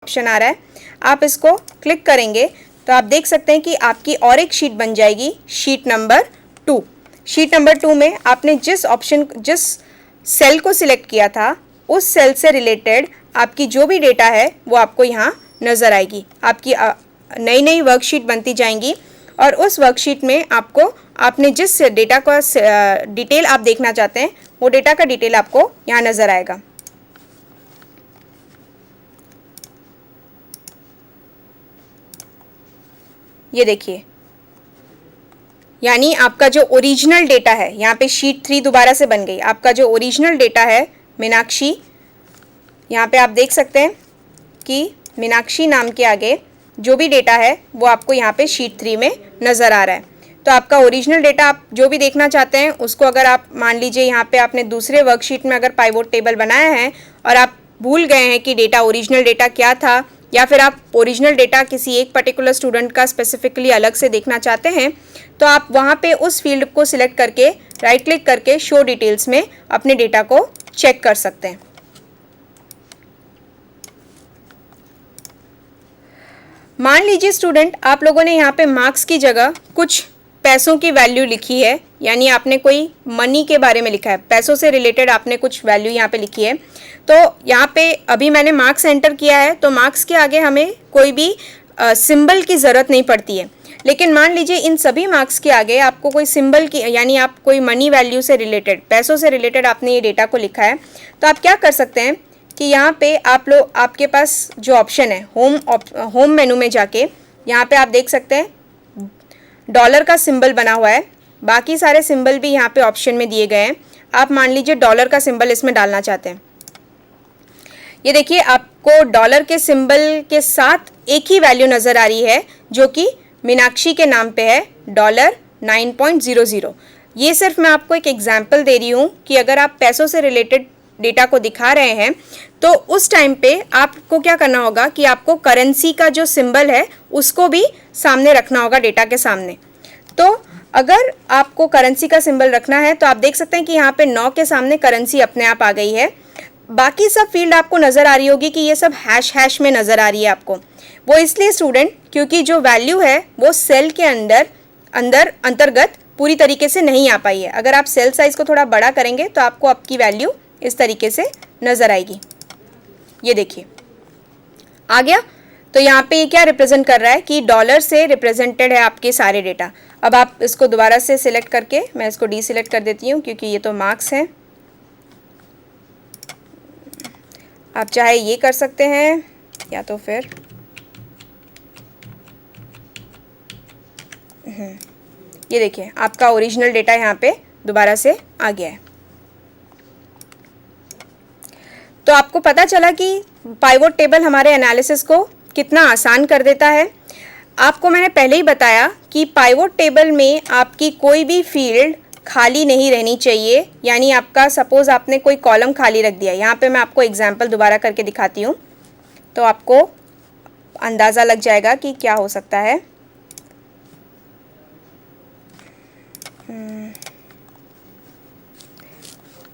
Option आ रहा है, आप इसको क्लिक करेंगे तो आप देख सकते हैं कि आपकी और एक शीट बन जाएगी, शीट नंबर 2। शीट नंबर 2 में आपने जिस सेल को सिलेक्ट किया था उस सेल से रिलेटेड आपकी जो भी डेटा है वो आपको यहाँ नज़र आएगी। आपकी नई नई वर्कशीट बनती जाएंगी और उस वर्कशीट में आपको आपने जिस डेटा का डिटेल आप देखना चाहते हैं वो डेटा का डिटेल आपको यहाँ नज़र आएगा। ये देखिए, यानी आपका जो ओरिजिनल डेटा है, यहाँ पे शीट 3 दोबारा से बन गई। आपका जो ओरिजिनल डेटा है मीनाक्षी, यहाँ पे आप देख सकते हैं कि मीनाक्षी नाम के आगे जो भी डेटा है वो आपको यहाँ पे शीट 3 में नज़र आ रहा है। तो आपका ओरिजिनल डेटा आप जो भी देखना चाहते हैं उसको अगर आप मान लीजिए यहाँ पे आपने दूसरे वर्कशीट में अगर पाइवोट टेबल बनाया है और आप भूल गए हैं कि डेटा ओरिजिनल डेटा क्या था, या फिर आप ओरिजिनल डेटा किसी एक पर्टिकुलर स्टूडेंट का स्पेसिफिकली अलग से देखना चाहते हैं, तो आप वहाँ पे उस फील्ड को सिलेक्ट करके राइट क्लिक करके शो डिटेल्स में अपने डेटा को चेक कर सकते हैं। मान लीजिए स्टूडेंट, आप लोगों ने यहाँ पे मार्क्स की जगह कुछ पैसों की वैल्यू लिखी है, यानी आपने कोई मनी के बारे में लिखा है, पैसों से रिलेटेड आपने कुछ वैल्यू यहाँ पे लिखी है। तो यहाँ पे अभी मैंने मार्क्स एंटर किया है तो मार्क्स के आगे हमें कोई भी सिंबल की ज़रूरत नहीं पड़ती है। लेकिन मान लीजिए इन सभी मार्क्स के आगे आपको कोई सिंबल की, यानी आप कोई मनी वैल्यू से रिलेटेड, पैसों से रिलेटेड आपने ये डेटा को लिखा है, तो आप क्या कर सकते हैं कि यहाँ पे आपके पास जो ऑप्शन है होम मेनू में जाके यहाँ पे आप देख सकते हैं डॉलर का सिंबल बना हुआ है। बाकी सारे सिंबल भी यहाँ पे ऑप्शन में दिए गए हैं। आप मान लीजिए डॉलर का सिंबल इसमें डालना चाहते हैं। ये देखिए, आपको डॉलर के सिंबल के साथ एक ही वैल्यू नज़र आ रही है जो कि मीनाक्षी के नाम पे है, $9.00। ये सिर्फ मैं आपको एक एग्जाम्पल दे रही हूँ कि अगर आप पैसों से रिलेटेड डेटा को दिखा रहे हैं तो उस टाइम पे आपको क्या करना होगा कि आपको करेंसी का जो सिंबल है उसको भी सामने रखना होगा डेटा के सामने। तो अगर आपको करेंसी का सिंबल रखना है तो आप देख सकते हैं कि यहाँ पे 9 के सामने करेंसी अपने आप आ गई है। बाकी सब फील्ड आपको नज़र आ रही होगी कि ये सब हैश में नज़र आ रही है आपको। वो इसलिए स्टूडेंट क्योंकि जो वैल्यू है वो सेल के अंतर्गत पूरी तरीके से नहीं आ पाई है। अगर आप सेल साइज़ को थोड़ा बड़ा करेंगे तो आपको आपकी वैल्यू इस तरीके से नज़र आएगी। ये देखिए आ गया। तो यहाँ पे ये क्या रिप्रेजेंट कर रहा है कि डॉलर से रिप्रेजेंटेड है आपके सारे डेटा। अब आप इसको दोबारा से सिलेक्ट करके, मैं इसको डीसिलेक्ट कर देती हूँ क्योंकि ये तो मार्क्स हैं। आप चाहे ये कर सकते हैं या तो फिर ये देखिए आपका ओरिजिनल डेटा यहाँ पे दोबारा से आ गया है। तो आपको पता चला कि पाइवोट टेबल हमारे एनालिसिस को कितना आसान कर देता है। आपको मैंने पहले ही बताया कि पाइवोट टेबल में आपकी कोई भी फील्ड खाली नहीं रहनी चाहिए। यानी आपका सपोज़ आपने कोई कॉलम खाली रख दिया, यहाँ पे मैं आपको एग्जांपल दोबारा करके दिखाती हूँ तो आपको अंदाज़ा लग जाएगा कि क्या हो सकता है।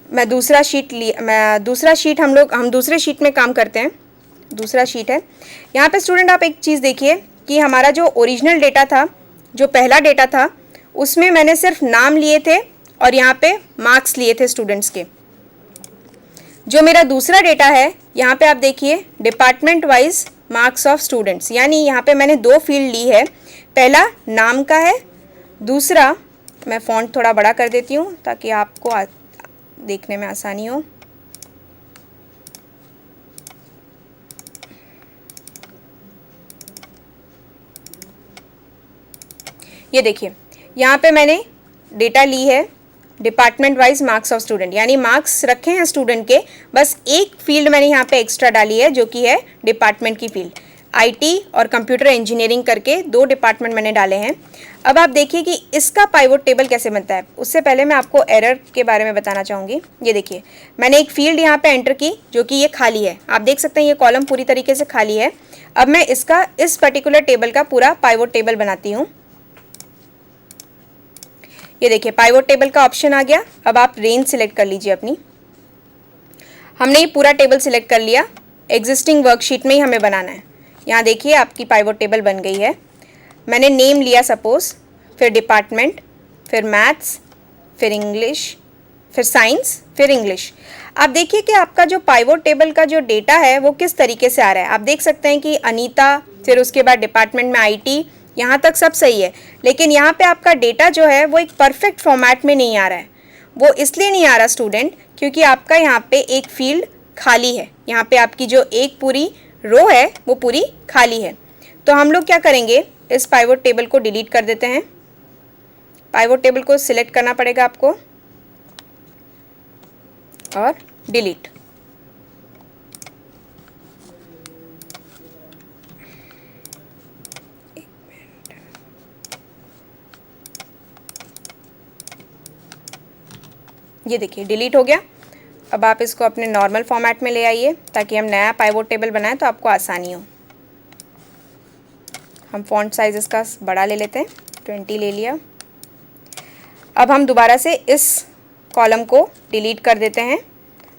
मैं दूसरा शीट हम दूसरे शीट में काम करते हैं। दूसरा शीट है यहाँ पे स्टूडेंट, आप एक चीज़ देखिए कि हमारा जो ओरिजिनल डेटा था, जो पहला डेटा था, उसमें मैंने सिर्फ नाम लिए थे और यहाँ पे मार्क्स लिए थे स्टूडेंट्स के। जो मेरा दूसरा डेटा है यहाँ पे आप देखिए department wise marks of students, यानी यहाँ पे मैंने 2 फील्ड ली है। पहला नाम का है, दूसरा मैं फ़ॉन्ट थोड़ा बड़ा कर देती हूँ ताकि आपको देखने में आसानी हो। ये देखिए यहाँ पे मैंने डेटा ली है department wise marks of student, यानी मार्क्स रखे हैं स्टूडेंट के, बस एक फील्ड मैंने यहाँ पे एक्स्ट्रा डाली है जो कि है डिपार्टमेंट की फील्ड। आईटी और कंप्यूटर इंजीनियरिंग करके 2 डिपार्टमेंट मैंने डाले हैं। अब आप देखिए कि इसका पाइवोट टेबल कैसे बनता है। उससे पहले मैं आपको एरर के बारे में बताना चाहूँगी। ये देखिए मैंने एक फील्ड यहाँ पे एंटर की जो कि ये खाली है। आप देख सकते हैं ये कॉलम पूरी तरीके से खाली है। अब मैं इस पर्टिकुलर टेबल का पूरा पाइवोट टेबल बनाती हूँ। ये देखिए पाइवोट टेबल का ऑप्शन आ गया। अब आप रेंज सिलेक्ट कर लीजिए अपनी। हमने ये पूरा टेबल सिलेक्ट कर लिया। एग्जिस्टिंग वर्कशीट में ही हमें बनाना है। यहाँ देखिए आपकी पाइवोट टेबल बन गई है। मैंने नेम लिया सपोज़, फिर डिपार्टमेंट, फिर मैथ्स, फिर इंग्लिश, फिर साइंस, फिर इंग्लिश। आप देखिए कि आपका जो पाइवोट टेबल का जो डेटा है वो किस तरीके से आ रहा है। आप देख सकते हैं कि अनीता, फिर उसके बाद डिपार्टमेंट में IT, यहाँ तक सब सही है, लेकिन यहाँ पे आपका डेटा जो है वो एक परफेक्ट फॉर्मेट में नहीं आ रहा है। वो इसलिए नहीं आ रहा स्टूडेंट, क्योंकि आपका यहाँ पे एक फील्ड खाली है। यहाँ पे आपकी जो एक पूरी रो है वो पूरी खाली है। तो हम लोग क्या करेंगे, इस पाइवोट टेबल को डिलीट कर देते हैं। पाइवोट टेबल को सिलेक्ट करना पड़ेगा आपको और डिलीट। ये देखिए डिलीट हो गया। अब आप इसको अपने नॉर्मल फॉर्मेट में ले आइए ताकि हम नया पाइवोट टेबल बनाएं तो आपको आसानी हो। हम फॉन्ट साइज इसका बड़ा ले लेते हैं, 20 ले लिया। अब हम दोबारा से इस कॉलम को डिलीट कर देते हैं।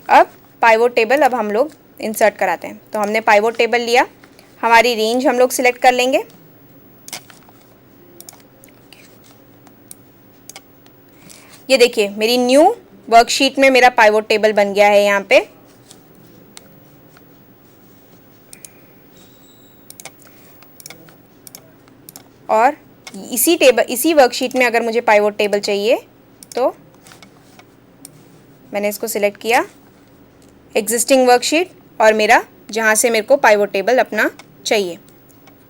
अब पाइवोट टेबल अब हम लोग इंसर्ट कराते हैं। तो हमने पाइवोट टेबल लिया, हमारी रेंज हम लोग सिलेक्ट कर लेंगे। ये देखिए मेरी न्यू वर्कशीट में मेरा पाइवोट टेबल बन गया है यहाँ पे। और इसी वर्कशीट में अगर मुझे पाइवोट टेबल चाहिए तो मैंने इसको सिलेक्ट किया, एग्जिस्टिंग वर्कशीट, और मेरा जहाँ से मेरे को पाइवोट टेबल अपना चाहिए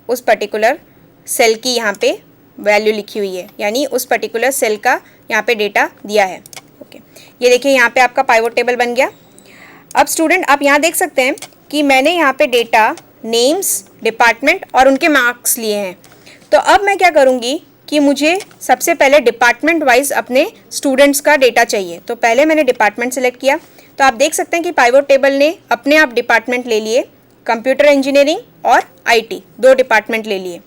उस पर्टिकुलर सेल की यहाँ पे वैल्यू लिखी हुई है, यानी उस पर्टिकुलर सेल का यहाँ पे डेटा दिया है। ओके, ये देखिए यहाँ पे आपका पाइवोट टेबल बन गया। अब स्टूडेंट आप यहाँ देख सकते हैं कि मैंने यहाँ पे डेटा, नेम्स, डिपार्टमेंट और उनके मार्क्स लिए हैं। तो अब मैं क्या करूँगी कि मुझे सबसे पहले डिपार्टमेंट वाइज अपने स्टूडेंट्स का डेटा चाहिए। तो पहले मैंने डिपार्टमेंट सेलेक्ट किया। तो आप देख सकते हैं कि पाइवोट टेबल ने अपने आप डिपार्टमेंट ले लिए, कंप्यूटर इंजीनियरिंग और IT, 2 डिपार्टमेंट ले लिए।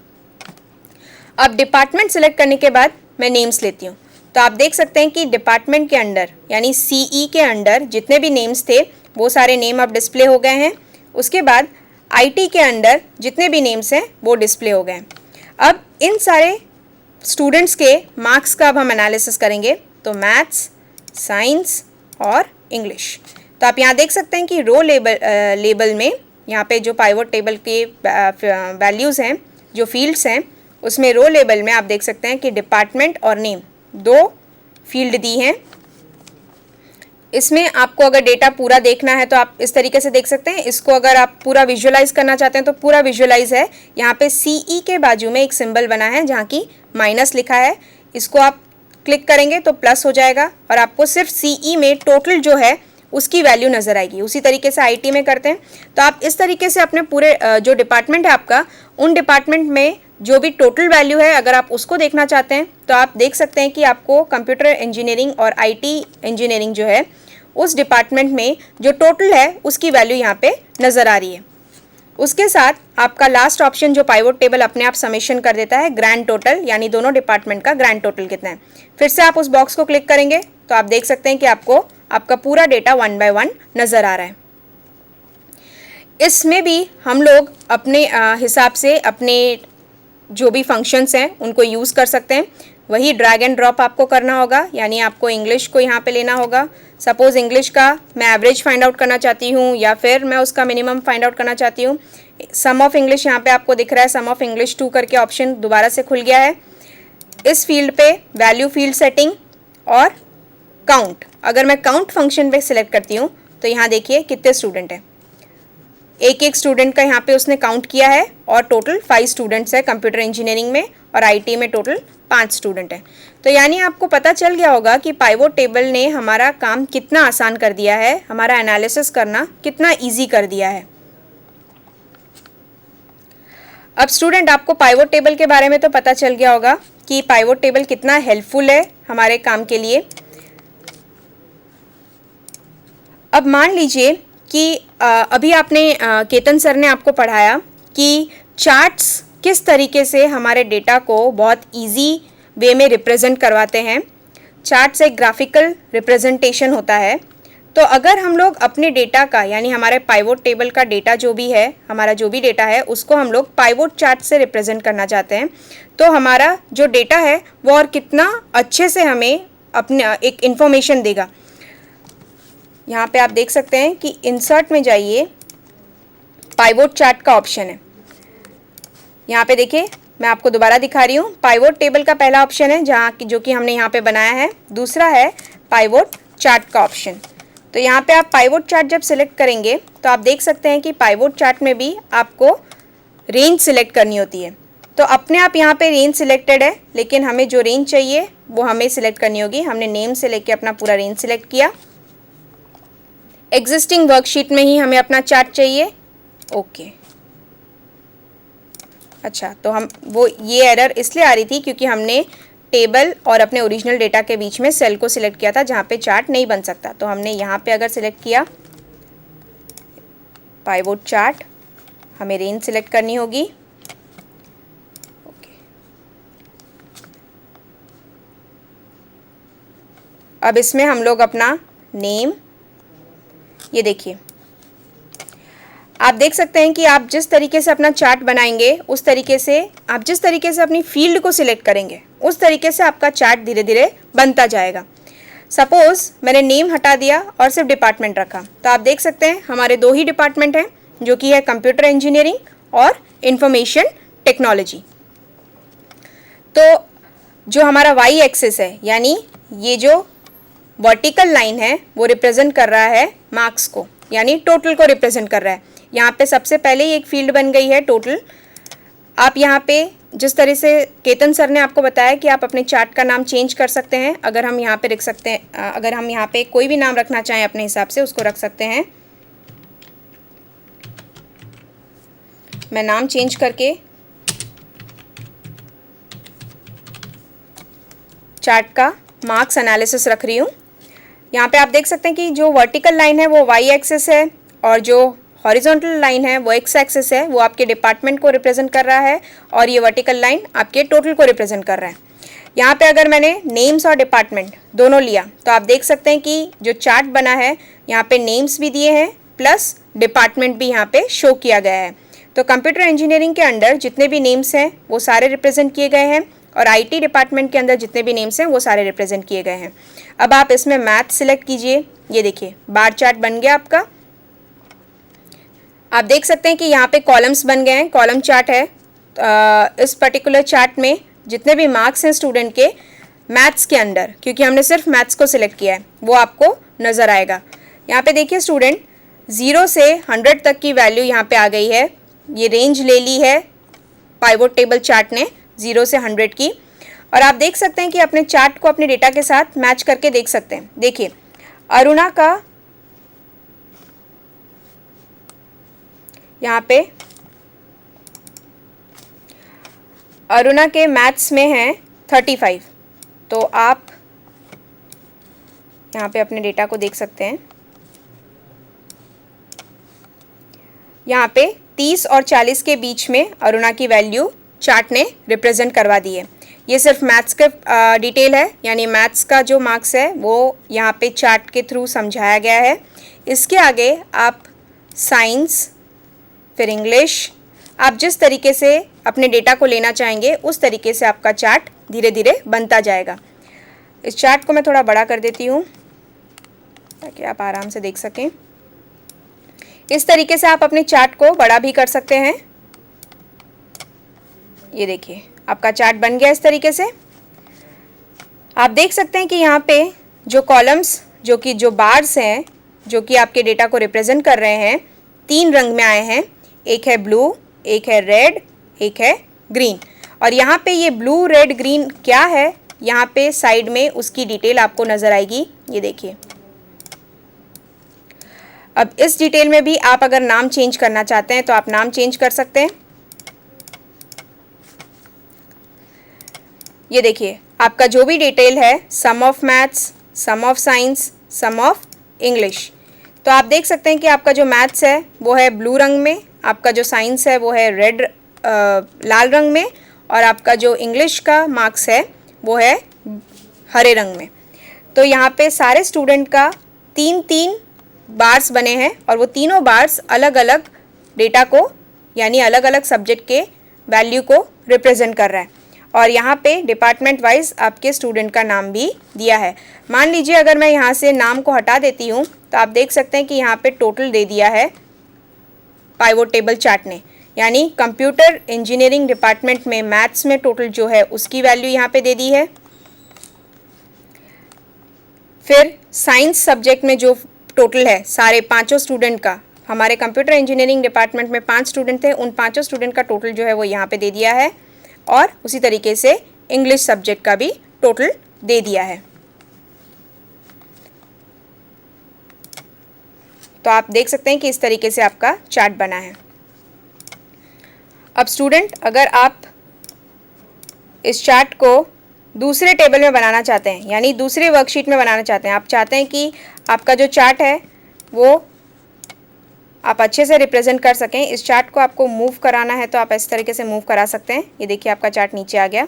अब डिपार्टमेंट सेलेक्ट करने के बाद मैं नेम्स लेती हूँ। तो आप देख सकते हैं कि डिपार्टमेंट के अंडर यानी CE के अंडर जितने भी नेम्स थे वो सारे नेम अब डिस्प्ले हो गए हैं। उसके बाद IT के अंडर जितने भी नेम्स हैं वो डिस्प्ले हो गए हैं। अब इन सारे स्टूडेंट्स के मार्क्स का अब हम एनालिसिस करेंगे। तो मैथ्स, साइंस और इंग्लिश। तो आप यहाँ देख सकते हैं कि रो लेबल में यहाँ पे जो पाइवोट टेबल के वैल्यूज़ हैं, जो फील्ड्स हैं, उसमें रो लेबल में आप देख सकते हैं कि डिपार्टमेंट और नेम 2 फील्ड दी हैं। इसमें आपको अगर डेटा पूरा देखना है तो आप इस तरीके से देख सकते हैं। इसको अगर आप पूरा विजुअलाइज करना चाहते हैं तो पूरा विजुअलाइज है। यहाँ पे CE के बाजू में एक सिंबल बना है जहाँ की माइनस लिखा है। इसको आप क्लिक करेंगे तो प्लस हो जाएगा और आपको सिर्फ CE में टोटल जो है उसकी वैल्यू नज़र आएगी। उसी तरीके से IT में करते हैं। तो आप इस तरीके से अपने पूरे जो डिपार्टमेंट है आपका, उन डिपार्टमेंट में जो भी टोटल वैल्यू है अगर आप उसको देखना चाहते हैं तो आप देख सकते हैं कि आपको कंप्यूटर इंजीनियरिंग और IT इंजीनियरिंग जो है उस डिपार्टमेंट में जो टोटल है उसकी वैल्यू यहाँ पे नज़र आ रही है। उसके साथ आपका लास्ट ऑप्शन जो पाइवोट टेबल अपने आप समेशन कर देता है ग्रैंड टोटल, यानी दोनों डिपार्टमेंट का ग्रैंड टोटल कितना है। फिर से आप उस बॉक्स को क्लिक करेंगे तो आप देख सकते हैं कि आपको आपका पूरा डेटा 1 बाय 1 नज़र आ रहा है। इसमें भी हम लोग अपने हिसाब से अपने जो भी फंक्शंस हैं उनको यूज़ कर सकते हैं। वही ड्रैग एंड ड्रॉप आपको करना होगा, यानी आपको इंग्लिश को यहाँ पे लेना होगा। सपोज़ इंग्लिश का मैं एवरेज फाइंड आउट करना चाहती हूँ या फिर मैं उसका मिनिमम फाइंड आउट करना चाहती हूँ। सम ऑफ इंग्लिश यहाँ पे आपको दिख रहा है, सम ऑफ इंग्लिश 2 करके ऑप्शन दोबारा से खुल गया है। इस फील्ड पे वैल्यू फील्ड सेटिंग और काउंट, अगर मैं काउंट फंक्शन पे सिलेक्ट करती हूँ तो यहाँ देखिए कितने स्टूडेंट हैं। एक स्टूडेंट का यहाँ पे उसने काउंट किया है और टोटल 5 स्टूडेंट्स है कंप्यूटर इंजीनियरिंग में और IT में टोटल 5 स्टूडेंट हैं। तो यानी आपको पता चल गया होगा कि पाइवोट टेबल ने हमारा काम कितना आसान कर दिया है, हमारा एनालिसिस करना कितना ईजी कर दिया है। अब स्टूडेंट आपको पाइवोट टेबल के बारे में तो पता चल गया होगा कि पाइवोट टेबल कितना हेल्पफुल है हमारे काम के लिए। अब मान लीजिए कि अभी आपने केतन सर ने आपको पढ़ाया कि चार्ट्स किस तरीके से हमारे डेटा को बहुत इजी वे में रिप्रेजेंट करवाते हैं। चार्ट्स एक ग्राफिकल रिप्रेजेंटेशन होता है। तो अगर हम लोग अपने डेटा का यानी हमारे पाइवोट टेबल का डेटा जो भी है, हमारा जो भी डेटा है, उसको हम लोग पाइवोट चार्ट से रिप्रेजेंट करना चाहते हैं, तो हमारा जो डेटा है वो और कितना अच्छे से हमें अपने एक इन्फॉर्मेशन देगा। यहाँ पे आप देख सकते हैं कि इंसर्ट में जाइए, पाइवोट चार्ट का ऑप्शन है। यहाँ पे देखिए, मैं आपको दोबारा दिखा रही हूँ। पाइवोट टेबल का पहला ऑप्शन है जहाँ जो कि हमने यहाँ पे बनाया है, दूसरा है पाइवोट चार्ट का ऑप्शन। तो यहाँ पे आप पाइवोट चार्ट जब सिलेक्ट करेंगे तो आप देख सकते हैं कि पाइवोट चार्ट में भी आपको रेंज सिलेक्ट करनी होती है। तो अपने आप यहाँ पे रेंज सिलेक्टेड है, लेकिन हमें जो रेंज चाहिए वो हमें सिलेक्ट करनी होगी। हमने नेम से लेके अपना पूरा रेंज सिलेक्ट किया। एग्जिस्टिंग वर्कशीट में ही हमें अपना चार्ट चाहिए। ओके, अच्छा, तो हम वो ये एरर इसलिए आ रही थी क्योंकि हमने टेबल और अपने ओरिजिनल डेटा के बीच में सेल को सिलेक्ट किया था जहाँ पे चार्ट नहीं बन सकता। तो हमने यहाँ पे अगर सिलेक्ट किया पाइवोट चार्ट, हमें रेंज सिलेक्ट करनी होगी। ओके, अब इसमें हम लोग अपना नेम, ये देखिए, आप देख सकते हैं कि आप जिस तरीके से अपना चार्ट बनाएंगे, उस तरीके से आप जिस तरीके से अपनी फील्ड को सिलेक्ट करेंगे, उस तरीके से आपका चार्ट धीरे धीरे बनता जाएगा। सपोज मैंने नेम हटा दिया और सिर्फ डिपार्टमेंट रखा, तो आप देख सकते हैं हमारे दो ही डिपार्टमेंट हैं, जो कि है कंप्यूटर इंजीनियरिंग और इंफॉर्मेशन टेक्नोलॉजी। तो जो हमारा वाई एक्सिस है, यानी ये जो वर्टिकल लाइन है, वो रिप्रेजेंट कर रहा है मार्क्स को, यानी टोटल को रिप्रेजेंट कर रहा है। यहाँ पे सबसे पहले ही एक फील्ड बन गई है टोटल। आप यहाँ पे जिस तरह से केतन सर ने आपको बताया कि आप अपने चार्ट का नाम चेंज कर सकते हैं। अगर हम यहाँ पे रख सकते हैं, अगर हम यहाँ पे कोई भी नाम रखना चाहें अपने हिसाब से, उसको रख सकते हैं। मैं नाम चेंज करके चार्ट का मार्क्स एनालिसिस रख रही हूँ। यहाँ पे आप देख सकते हैं कि जो वर्टिकल लाइन है वो वाई एक्सिस है और जो हॉरिजॉन्टल लाइन है वो एक्स एक्सिस है, वो आपके डिपार्टमेंट को रिप्रेजेंट कर रहा है और ये वर्टिकल लाइन आपके टोटल को रिप्रेजेंट कर रहा है। यहाँ पे अगर मैंने नेम्स और डिपार्टमेंट दोनों लिया तो आप देख सकते हैं कि जो चार्ट बना है, यहाँ पे नेम्स भी दिए हैं प्लस डिपार्टमेंट भी यहाँ पे शो किया गया है। तो कंप्यूटर इंजीनियरिंग के अंडर जितने भी नेम्स हैं वो सारे रिप्रेजेंट किए गए हैं और आईटी डिपार्टमेंट के अंदर जितने भी नेम्स हैं वो सारे रिप्रेजेंट किए गए हैं। अब आप इसमें मैथ सिलेक्ट कीजिए। ये देखिए, बार चार्ट बन गया आपका। आप देख सकते हैं कि यहाँ पे कॉलम्स बन गए हैं, कॉलम चार्ट है। इस पर्टिकुलर चार्ट में जितने भी मार्क्स हैं स्टूडेंट के मैथ्स के अंदर, क्योंकि हमने सिर्फ मैथ्स को सिलेक्ट किया है, वो आपको नज़र आएगा। यहाँ पे देखिए स्टूडेंट, 0 से 100 तक की वैल्यू यहाँ पे आ गई है। ये रेंज ले ली है पाइवोट टेबल चार्ट ने 0 से 100 की। और आप देख सकते हैं कि अपने चार्ट को अपने डेटा के साथ मैच करके देख सकते हैं। देखिए, अरुणा का यहाँ पे अरुणा के मैथ्स में है 35। तो आप यहाँ पे अपने डेटा को देख सकते हैं। यहाँ पे 30 और 40 के बीच में अरुणा की वैल्यू चार्ट ने रिप्रेजेंट करवा दी है। ये सिर्फ मैथ्स का डिटेल है, यानी मैथ्स का जो मार्क्स है वो यहाँ पे चार्ट के थ्रू समझाया गया है। इसके आगे आप साइंस, फिर इंग्लिश, आप जिस तरीके से अपने डेटा को लेना चाहेंगे उस तरीके से आपका चार्ट धीरे धीरे बनता जाएगा। इस चार्ट को मैं थोड़ा बड़ा कर देती हूँ ताकि आप आराम से देख सकें। इस तरीके से आप अपने चार्ट को बड़ा भी कर सकते हैं। ये देखिए, आपका चार्ट बन गया इस तरीके से। आप देख सकते हैं कि यहाँ पे जो कॉलम्स, जो बार्स हैं, जो कि आपके डेटा को रिप्रेजेंट कर रहे हैं, 3 रंग में आए हैं। एक है ब्लू, एक है रेड, एक है ग्रीन। और यहाँ पे ये ब्लू, रेड, ग्रीन क्या है, यहाँ पे साइड में उसकी डिटेल आपको नज़र आएगी। ये देखिए, अब इस डिटेल में भी आप अगर नाम चेंज करना चाहते हैं तो आप नाम चेंज कर सकते हैं। ये देखिए, आपका जो भी डिटेल है, some of maths, some of science, some of English, तो आप देख सकते हैं कि आपका जो मैथ्स है वो है ब्लू रंग में, आपका जो साइंस है वो है रेड लाल रंग में, और आपका जो इंग्लिश का मार्क्स है वो है हरे रंग में। तो यहाँ पे सारे स्टूडेंट का तीन तीन बार्स बने हैं और वो तीनों बार्स अलग अलग डेटा को यानी अलग अलग सब्जेक्ट के वैल्यू को रिप्रेजेंट कर रहा है और यहाँ पे डिपार्टमेंट वाइज आपके स्टूडेंट का नाम भी दिया है। मान लीजिए अगर मैं यहाँ से नाम को हटा देती हूँ तो आप देख सकते हैं कि यहाँ पे टोटल दे दिया है पाइवोट टेबल चार्ट ने, यानी कंप्यूटर इंजीनियरिंग डिपार्टमेंट में मैथ्स में टोटल जो है उसकी वैल्यू यहाँ पे दे दी है। फिर साइंस सब्जेक्ट में जो टोटल है सारे पांचों स्टूडेंट का, हमारे कंप्यूटर इंजीनियरिंग डिपार्टमेंट में 5 स्टूडेंट थे, उन पांचों स्टूडेंट का टोटल जो है वो यहाँ पे दे दिया है और उसी तरीके से इंग्लिश सब्जेक्ट का भी टोटल दे दिया है। तो आप देख सकते हैं कि इस तरीके से आपका चार्ट बना है। अब स्टूडेंट अगर आप इस चार्ट को दूसरे टेबल में बनाना चाहते हैं यानी दूसरे वर्कशीट में बनाना चाहते हैं, आप चाहते हैं कि आपका जो चार्ट है वो आप अच्छे से रिप्रेजेंट कर सकें, इस चार्ट को आपको मूव कराना है तो आप इस तरीके से मूव करा सकते हैं। ये देखिए आपका चार्ट नीचे आ गया।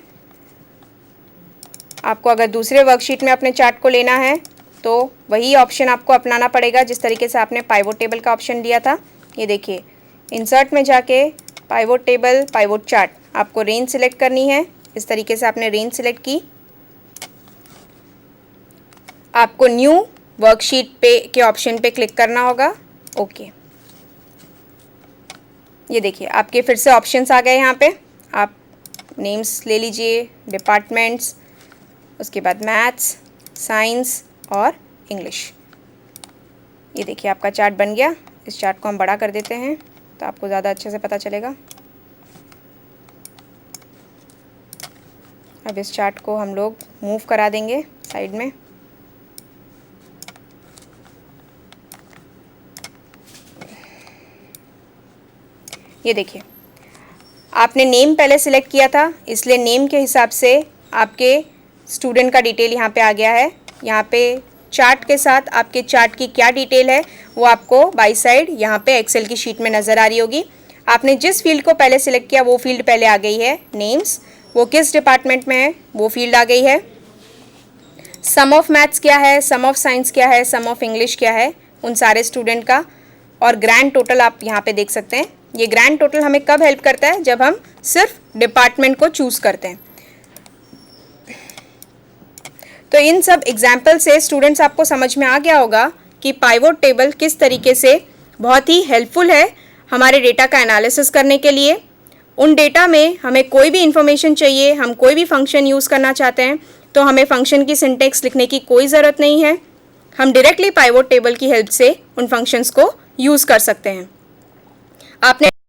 आपको अगर दूसरे वर्कशीट में अपने चार्ट को लेना है तो वही ऑप्शन आपको अपनाना पड़ेगा जिस तरीके से आपने पाइवोट टेबल का ऑप्शन लिया था। ये देखिए इंसर्ट में जाके पाइवोट टेबल पाइवोट चार्ट, आपको रेंज सिलेक्ट करनी है। इस तरीके से आपने रेंज सिलेक्ट की, आपको न्यू वर्कशीट पे के ऑप्शन पे क्लिक करना होगा। ओके, ये देखिए आपके फिर से ऑप्शंस आ गए। यहाँ पे आप नेम्स ले लीजिए, डिपार्टमेंट्स, उसके बाद मैथ्स, साइंस और इंग्लिश। ये देखिए आपका चार्ट बन गया। इस चार्ट को हम बड़ा कर देते हैं तो आपको ज़्यादा अच्छे से पता चलेगा। अब इस चार्ट को हम लोग मूव करा देंगे साइड में। ये देखिए आपने नेम पहले सिलेक्ट किया था, इसलिए नेम के हिसाब से आपके स्टूडेंट का डिटेल यहाँ पे आ गया है। यहाँ पे चार्ट के साथ आपके चार्ट की क्या डिटेल है वो आपको बाई साइड यहाँ पे एक्सेल की शीट में नज़र आ रही होगी। आपने जिस फील्ड को पहले सिलेक्ट किया वो फील्ड पहले आ गई है, नेम्स, वो किस डिपार्टमेंट में है वो फील्ड आ गई है। सम ऑफ मैथ्स क्या है, सम ऑफ साइंस क्या है, सम ऑफ इंग्लिश क्या है, उन सारे स्टूडेंट का। और ग्रैंड टोटल आप यहाँ पे देख सकते हैं। ये ग्रैंड टोटल हमें कब हेल्प करता है, जब हम सिर्फ डिपार्टमेंट को चूज़ करते हैं। तो इन सब एग्जाम्पल से स्टूडेंट्स आपको समझ में आ गया होगा कि पाइवोट टेबल किस तरीके से बहुत ही हेल्पफुल है हमारे डेटा का एनालिसिस करने के लिए। उन डेटा में हमें कोई भी इंफॉर्मेशन चाहिए, हम कोई भी फंक्शन यूज़ करना चाहते हैं तो हमें फंक्शन की सिंटेक्स लिखने की कोई ज़रूरत नहीं है, हम डायरेक्टली पाइवोट टेबल की हेल्प से उन फंक्शंस को यूज़ कर सकते हैं। आपने